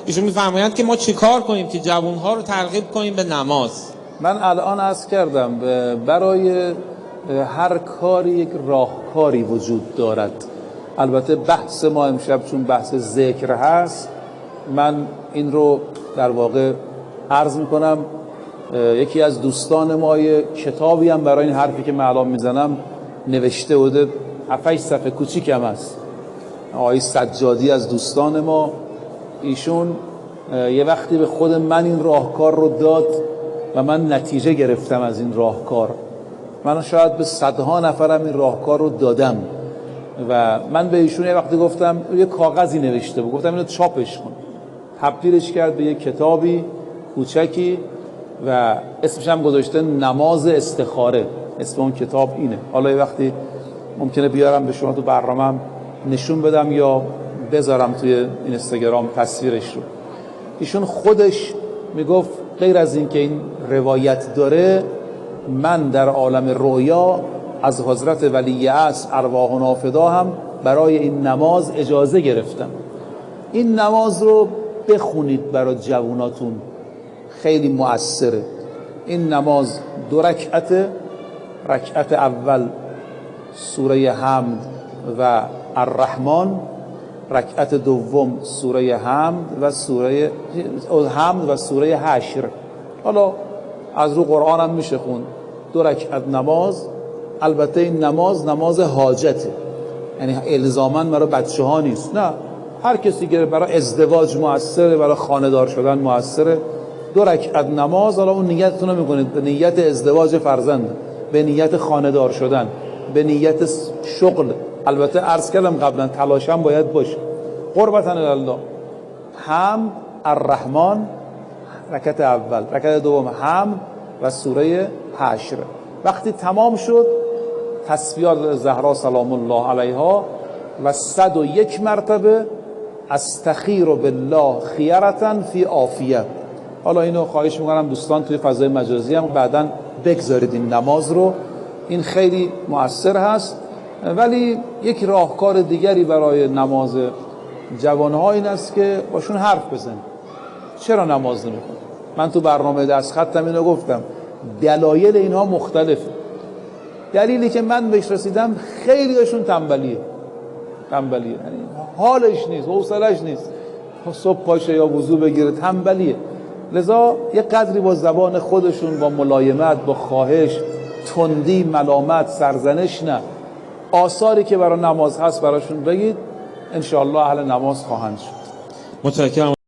ایشون میفرمایند که ما چیکار کنیم که جوانها رو ترغیب کنیم به نماز. من الان عرض کردم برای هر کاری یک راهکاری وجود دارد. البته بحث ما امشب چون بحث ذکر هست، من این رو در واقع عرض میکنم. یکی از دوستان ما کتابی هم برای این حرفی که من الان میزنم نوشته بوده، 7-8 صفحه کوچیکم است. آقای سجادی از دوستان ما، ایشون یه وقتی به خود من این راهکار رو داد و من نتیجه گرفتم از این راهکار. من شاید به صدها نفرم این راهکار رو دادم و من به ایشون یه وقتی گفتم، یه کاغذی نوشته بود، گفتم اینو چاپش کن. تبدیلش کرد به یه کتابی کوچکی و اسمش هم گذاشته نماز استخاره. اسم اون کتاب اینه. حالا یه وقتی ممکنه بیارم به شما تو برنامه‌ام نشون بدم یا بذارم توی اینستاگرام تصویرش رو. ایشون خودش میگفت غیر از این که این روایت داره، من در عالم رویا از حضرت ولی عصر ارواحنا فدا هم برای این نماز اجازه گرفتم. این نماز رو بخونید برای جواناتون، خیلی مؤثره. این نماز 2 رکعته. رکعت اول سوره حمد و الرحمن، رکعت دوم سوره حمد و سوره حشر. حالا از رو قرآن هم میشه خوند. 2 رکعت نماز. البته این نماز حاجته، یعنی الزاماً برای بچه ها نیست، نه، هر کسی که برای ازدواج مؤثره، برای خانه‌دار شدن مؤثره. 2 رکعت نماز. حالا اون نیتتون رو میکنید به نیت ازدواج فرزند، به نیت خانه‌دار شدن، به نیت شغل. البته عرض کردم قبلا تلاشم باید باشه. قربتن الله. حمد، الرحمن رکعت اول، رکعت دوم حمد و سوره حشر. وقتی تمام شد، تسبیحات زهرا سلام الله علیها و 101 مرتبه استخیر بالله خیرة فی عافیه. حالا اینو خواهش میکنم دوستان توی فضای مجازی هم بعداً بگذارید این نماز رو. این خیلی مؤثر هست. ولی یک راهکار دیگری برای نماز جوانها این است که باشون حرف بزنید. چرا نماز نمیخونید؟ من تو برنامه دست خطم اینو گفتم. دلایل اینها مختلفه. دلیلی که من بهش رسیدم، خیلیشون تنبلیه، یعنی حالش نیست، حوصله‌اش نیست، صبح پاشه یا وضو بگیره، تنبلیه. لذا یه قدری با زبان خودشون، با ملایمت، با خواهش، تندی، ملامت، سرزنش نه، آثاری که برای نماز هست براشون بگید. انشاءالله اهل نماز خواهند شد. متشکرم.